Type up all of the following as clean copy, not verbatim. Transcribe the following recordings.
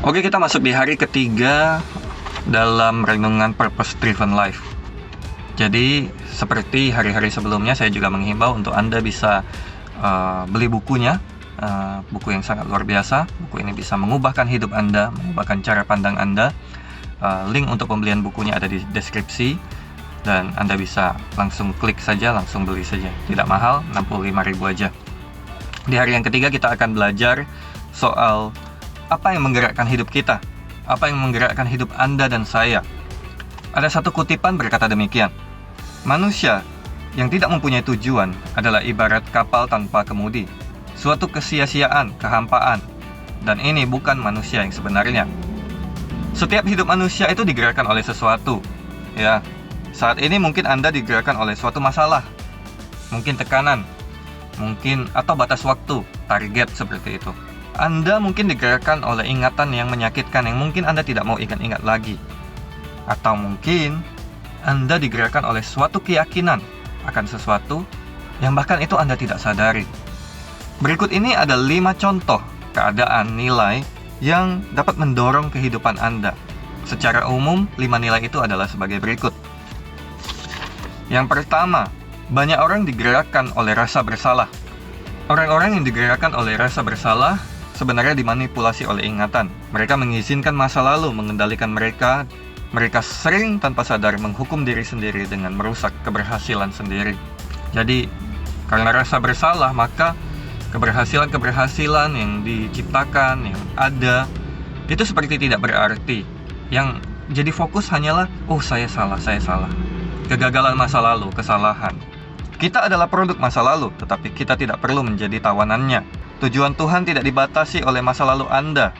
Oke, kita masuk di hari ketiga dalam renungan Purpose Driven Life. Jadi, seperti hari-hari sebelumnya, saya juga menghimbau untuk Anda bisa beli bukunya. Buku yang sangat luar biasa. Buku ini bisa mengubahkan hidup Anda, mengubahkan cara pandang Anda. Link untuk pembelian bukunya ada di deskripsi. Dan Anda bisa langsung klik saja, langsung beli saja. Tidak mahal, 65.000 aja. Di hari yang ketiga kita akan belajar soal apa yang menggerakkan hidup kita, apa yang menggerakkan hidup Anda dan saya. Ada satu kutipan berkata demikian, manusia yang tidak mempunyai tujuan adalah ibarat kapal tanpa kemudi, suatu kesia-siaan, kehampaan, dan ini bukan manusia yang sebenarnya. Setiap hidup manusia itu digerakkan oleh sesuatu. Ya, saat ini mungkin Anda digerakkan oleh suatu masalah, mungkin tekanan, mungkin atau batas waktu, target seperti itu. Anda mungkin digerakkan oleh ingatan yang menyakitkan yang mungkin Anda tidak mau ingat-ingat lagi. Atau mungkin Anda digerakkan oleh suatu keyakinan akan sesuatu yang bahkan itu Anda tidak sadari. Berikut ini ada 5 contoh keadaan nilai yang dapat mendorong kehidupan Anda. Secara umum, 5 nilai itu adalah sebagai berikut. Yang pertama, banyak orang digerakkan oleh rasa bersalah. Orang-orang yang digerakkan oleh rasa bersalah sebenarnya dimanipulasi oleh ingatan. Mereka mengizinkan masa lalu mengendalikan mereka. Mereka sering tanpa sadar menghukum diri sendiri dengan merusak keberhasilan sendiri. Jadi, karena rasa bersalah, maka keberhasilan-keberhasilan yang diciptakan, yang ada, itu seperti tidak berarti. Yang jadi fokus hanyalah, oh saya salah. Kegagalan masa lalu, kesalahan. Kita adalah produk masa lalu, tetapi kita tidak perlu menjadi tawanannya. Tujuan Tuhan tidak dibatasi oleh masa lalu Anda.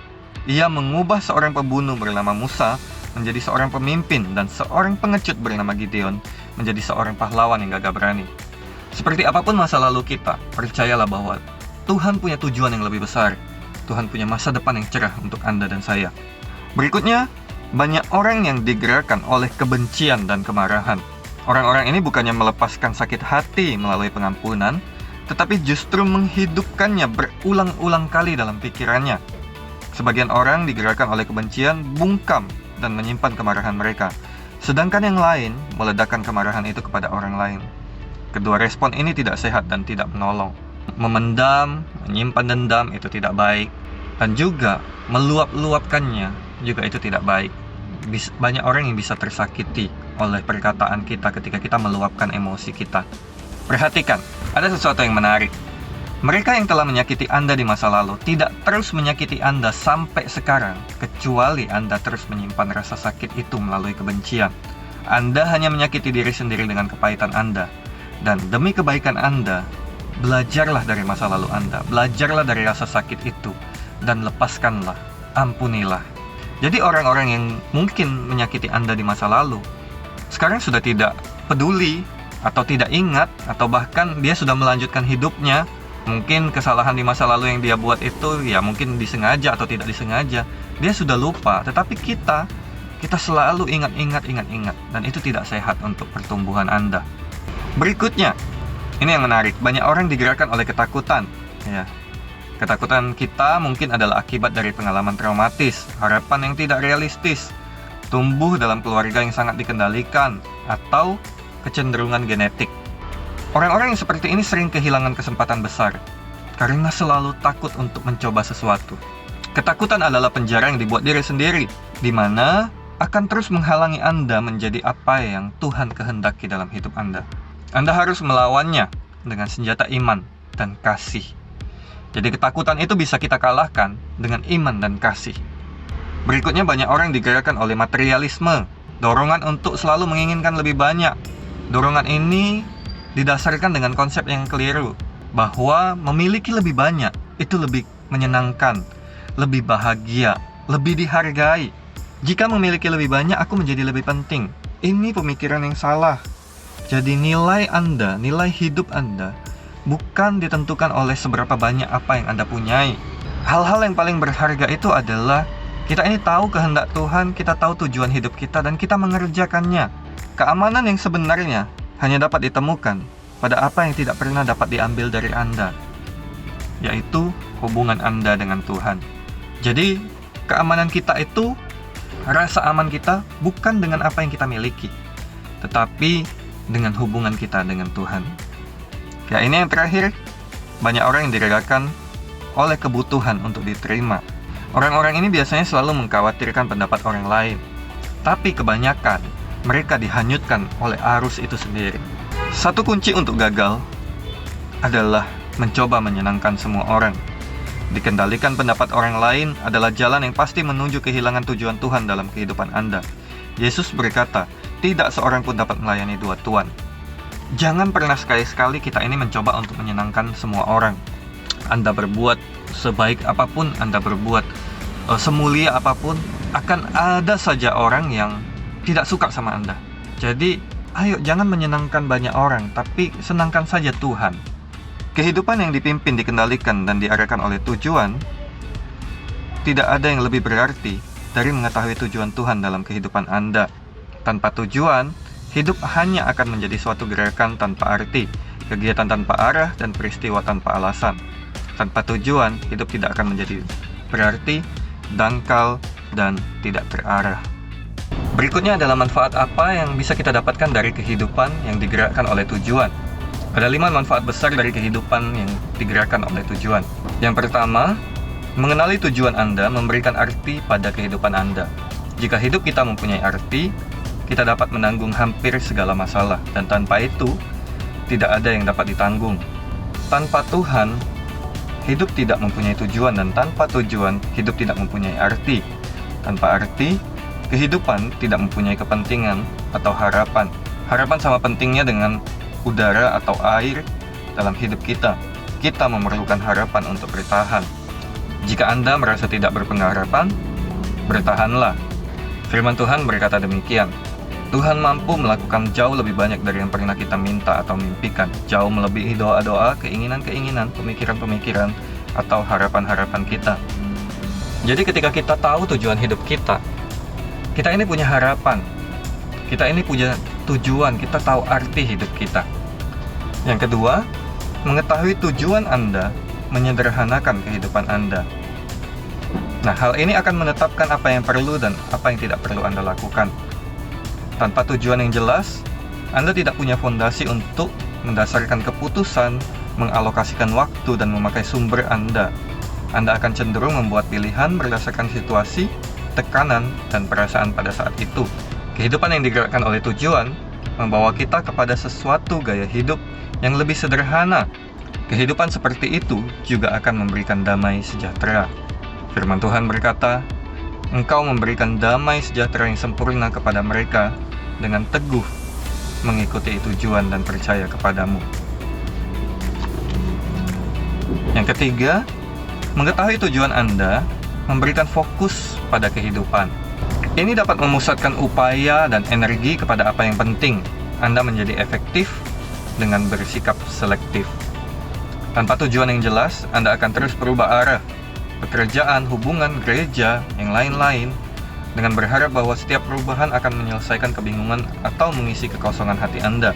Ia mengubah seorang pembunuh bernama Musa menjadi seorang pemimpin dan seorang pengecut bernama Gideon menjadi seorang pahlawan yang gagah berani. Seperti apapun masa lalu kita, percayalah bahwa Tuhan punya tujuan yang lebih besar. Tuhan punya masa depan yang cerah untuk Anda dan saya. Berikutnya, banyak orang yang digerakkan oleh kebencian dan kemarahan. Orang-orang ini bukannya melepaskan sakit hati melalui pengampunan, tetapi justru menghidupkannya berulang-ulang kali dalam pikirannya. Sebagian orang digerakkan oleh kebencian, bungkam, dan menyimpan kemarahan mereka. Sedangkan yang lain meledakkan kemarahan itu kepada orang lain. Kedua respon ini tidak sehat dan tidak menolong. Memendam, menyimpan dendam itu tidak baik. Dan juga meluap-luapkannya juga itu tidak baik. Banyak orang yang bisa tersakiti oleh perkataan kita ketika kita meluapkan emosi kita. Perhatikan, ada sesuatu yang menarik. Mereka yang telah menyakiti Anda di masa lalu tidak terus menyakiti Anda sampai sekarang, kecuali Anda terus menyimpan rasa sakit itu melalui kebencian. Anda hanya menyakiti diri sendiri dengan kepahitan Anda. Dan demi kebaikan Anda, belajarlah dari masa lalu Anda, belajarlah dari rasa sakit itu, dan lepaskanlah, ampunilah. Jadi orang-orang yang mungkin menyakiti Anda di masa lalu, sekarang sudah tidak peduli, atau tidak ingat, atau bahkan dia sudah melanjutkan hidupnya. Mungkin kesalahan di masa lalu yang dia buat itu ya mungkin disengaja atau tidak disengaja, dia sudah lupa. Tetapi kita selalu ingat. Dan itu tidak sehat untuk pertumbuhan Anda. Berikutnya, ini yang menarik. Banyak orang digerakkan oleh ketakutan. Ya, ketakutan kita mungkin adalah akibat dari pengalaman traumatis, harapan yang tidak realistis, tumbuh dalam keluarga yang sangat dikendalikan, atau kecenderungan genetik. Orang-orang yang seperti ini sering kehilangan kesempatan besar karena selalu takut untuk mencoba sesuatu. Ketakutan adalah penjara yang dibuat diri sendiri, di mana akan terus menghalangi Anda menjadi apa yang Tuhan kehendaki dalam hidup Anda. Anda harus melawannya dengan senjata iman dan kasih. Jadi ketakutan itu bisa kita kalahkan dengan iman dan kasih. Berikutnya, banyak orang digerakkan oleh materialisme, dorongan untuk selalu menginginkan lebih banyak. Dorongan ini didasarkan dengan konsep yang keliru, bahwa memiliki lebih banyak itu lebih menyenangkan, lebih bahagia, lebih dihargai. Jika memiliki lebih banyak, aku menjadi lebih penting. Ini pemikiran yang salah. Jadi nilai Anda, nilai hidup Anda bukan ditentukan oleh seberapa banyak apa yang Anda punyai. Hal-hal yang paling berharga itu adalah kita ini tahu kehendak Tuhan, kita tahu tujuan hidup kita, dan kita mengerjakannya. Keamanan yang sebenarnya hanya dapat ditemukan pada apa yang tidak pernah dapat diambil dari Anda, yaitu hubungan Anda dengan Tuhan. Jadi, Keamanan kita itu, rasa aman kita bukan dengan apa yang kita miliki, tetapi dengan hubungan kita dengan Tuhan. Ya, ini yang terakhir, banyak orang yang digerakkan oleh kebutuhan untuk diterima. Orang-orang ini biasanya selalu mengkhawatirkan pendapat orang lain, tapi kebanyakan mereka dihanyutkan oleh arus itu sendiri. Satu kunci untuk gagal adalah mencoba menyenangkan semua orang. Dikendalikan pendapat orang lain adalah jalan yang pasti menuju kehilangan tujuan Tuhan dalam kehidupan Anda. Yesus berkata, tidak seorang pun dapat melayani dua tuan. Jangan pernah sekali-sekali kita ini mencoba untuk menyenangkan semua orang. Anda berbuat sebaik apapun, Anda berbuat semulia apapun, akan ada saja orang yang tidak suka sama Anda. Jadi, ayo jangan menyenangkan banyak orang, tapi senangkan saja Tuhan. Kehidupan yang dipimpin, dikendalikan, dan diarahkan oleh tujuan, tidak ada yang lebih berarti dari mengetahui tujuan Tuhan dalam kehidupan Anda. Tanpa tujuan, hidup hanya akan menjadi suatu gerakan tanpa arti, kegiatan tanpa arah, dan peristiwa tanpa alasan. Tanpa tujuan, hidup tidak akan menjadi berarti, dangkal, dan tidak terarah. Berikutnya adalah manfaat apa yang bisa kita dapatkan dari kehidupan yang digerakkan oleh tujuan. Ada 5 manfaat besar dari kehidupan yang digerakkan oleh tujuan. Yang pertama, mengenali tujuan Anda memberikan arti pada kehidupan Anda. Jika hidup kita mempunyai arti, kita dapat menanggung hampir segala masalah, dan tanpa itu, tidak ada yang dapat ditanggung. Tanpa Tuhan, hidup tidak mempunyai tujuan, dan tanpa tujuan, hidup tidak mempunyai arti. Tanpa arti, kehidupan tidak mempunyai kepentingan atau harapan. Harapan sama pentingnya dengan udara atau air dalam hidup kita. Kita memerlukan harapan untuk bertahan. Jika Anda merasa tidak berpengharapan, bertahanlah. Firman Tuhan berkata demikian. Tuhan mampu melakukan jauh lebih banyak dari yang pernah kita minta atau mimpikan. Jauh melebihi doa-doa, keinginan-keinginan, pemikiran-pemikiran, atau harapan-harapan kita. Jadi ketika kita tahu tujuan hidup kita ini punya harapan. Kita ini punya tujuan, kita tahu arti hidup kita. Yang kedua, mengetahui tujuan Anda menyederhanakan kehidupan Anda. Nah, hal ini akan menetapkan apa yang perlu dan apa yang tidak perlu Anda lakukan. Tanpa tujuan yang jelas, Anda tidak punya fondasi untuk mendasarkan keputusan, mengalokasikan waktu, dan memakai sumber Anda. Anda akan cenderung membuat pilihan berdasarkan situasi, tekanan, dan perasaan pada saat itu. Kehidupan yang digerakkan oleh tujuan membawa kita kepada sesuatu gaya hidup yang lebih sederhana. Kehidupan seperti itu juga akan memberikan damai sejahtera. Firman Tuhan berkata, Engkau memberikan damai sejahtera yang sempurna kepada mereka dengan teguh mengikuti tujuan dan percaya kepadamu. Yang ketiga, mengetahui tujuan Anda memberikan fokus pada kehidupan. Ini dapat memusatkan upaya dan energi kepada apa yang penting. Anda menjadi efektif dengan bersikap selektif. Tanpa tujuan yang jelas, Anda akan terus berubah arah. Pekerjaan, hubungan, gereja, yang lain-lain, dengan berharap bahwa setiap perubahan akan menyelesaikan kebingungan atau mengisi kekosongan hati Anda.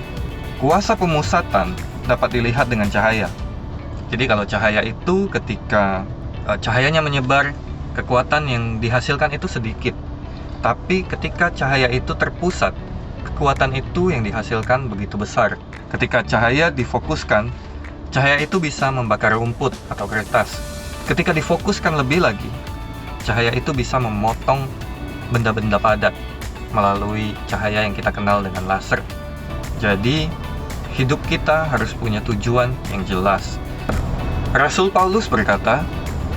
Kuasa pemusatan dapat dilihat dengan cahaya. Jadi kalau cahaya itu ketika cahayanya menyebar, kekuatan yang dihasilkan itu sedikit. Tapi ketika cahaya itu terpusat, kekuatan itu yang dihasilkan begitu besar. Ketika cahaya difokuskan, cahaya itu bisa membakar rumput atau kertas. Ketika difokuskan lebih lagi, cahaya itu bisa memotong benda-benda padat melalui cahaya yang kita kenal dengan laser. Jadi, hidup kita harus punya tujuan yang jelas. Rasul Paulus berkata,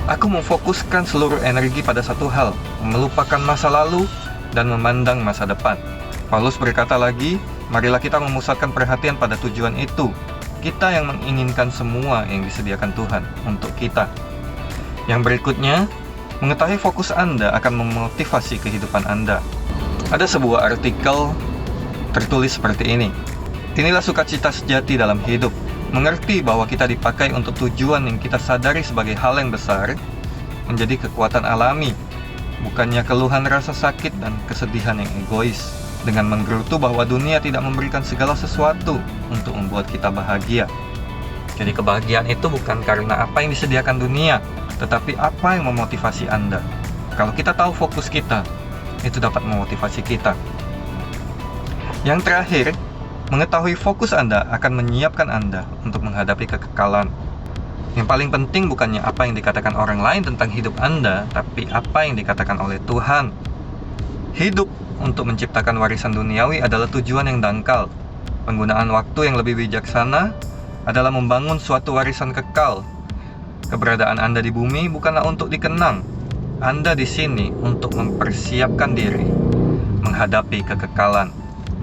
Aku memfokuskan seluruh energi pada satu hal, melupakan masa lalu dan memandang masa depan. Paulus berkata lagi, marilah kita memusatkan perhatian pada tujuan itu. Kita yang menginginkan semua yang disediakan Tuhan untuk kita. Yang berikutnya, mengetahui fokus Anda akan memotivasi kehidupan Anda. Ada sebuah artikel tertulis seperti ini. Inilah sukacita sejati dalam hidup. Mengerti bahwa kita dipakai untuk tujuan yang kita sadari sebagai hal yang besar, menjadi kekuatan alami, bukannya keluhan rasa sakit dan kesedihan yang egois. Dengan menggerutu bahwa dunia tidak memberikan segala sesuatu untuk membuat kita bahagia. Jadi kebahagiaan itu bukan karena apa yang disediakan dunia, tetapi apa yang memotivasi Anda. Kalau kita tahu fokus kita, itu dapat memotivasi kita. Yang terakhir, mengetahui fokus Anda akan menyiapkan Anda untuk menghadapi kekekalan. Yang paling penting bukannya apa yang dikatakan orang lain tentang hidup Anda, tapi apa yang dikatakan oleh Tuhan. Hidup untuk menciptakan warisan duniawi adalah tujuan yang dangkal. Penggunaan waktu yang lebih bijaksana adalah membangun suatu warisan kekal. Keberadaan Anda di bumi bukanlah untuk dikenang. Anda di sini untuk mempersiapkan diri menghadapi kekekalan.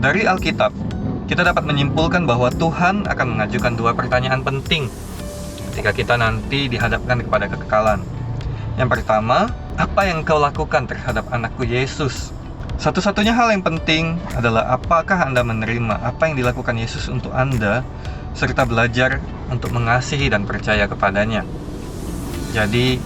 Dari Alkitab, kita dapat menyimpulkan bahwa Tuhan akan mengajukan 2 pertanyaan penting ketika kita nanti dihadapkan kepada kekekalan. Yang pertama, apa yang kau lakukan terhadap anakku Yesus? Satu-satunya hal yang penting adalah apakah Anda menerima apa yang dilakukan Yesus untuk Anda, serta belajar untuk mengasihi dan percaya kepadanya. Jadi,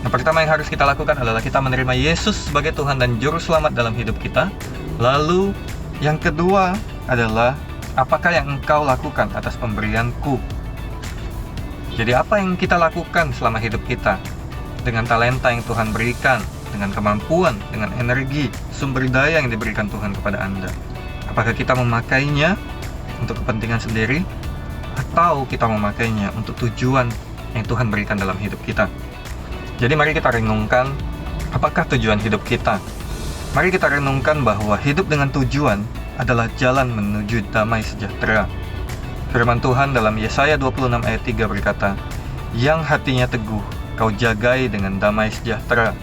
yang pertama yang harus kita lakukan adalah kita menerima Yesus sebagai Tuhan dan Juru Selamat dalam hidup kita. Lalu, yang kedua adalah apakah yang engkau lakukan atas pemberianku? Jadi apa yang kita lakukan selama hidup kita dengan talenta yang Tuhan berikan, dengan kemampuan, dengan energi, sumber daya yang diberikan Tuhan kepada Anda? Apakah kita memakainya untuk kepentingan sendiri, atau kita memakainya untuk tujuan yang Tuhan berikan dalam hidup kita? Jadi mari kita renungkan, apakah tujuan hidup kita? Mari kita renungkan bahwa hidup dengan tujuan adalah jalan menuju damai sejahtera. Firman Tuhan dalam Yesaya 26 ayat 3 berkata, "Yang hatinya teguh, kau jagai dengan damai sejahtera,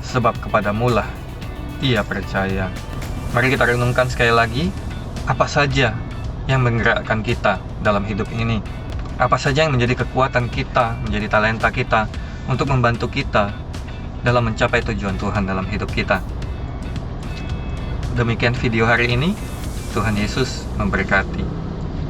sebab kepadamulah ia percaya." Mari kita renungkan sekali lagi, apa saja yang menggerakkan kita dalam hidup ini? Apa saja yang menjadi kekuatan kita, menjadi talenta kita, untuk membantu kita dalam mencapai tujuan Tuhan dalam hidup kita. Demikian video hari ini. Tuhan Yesus memberkati.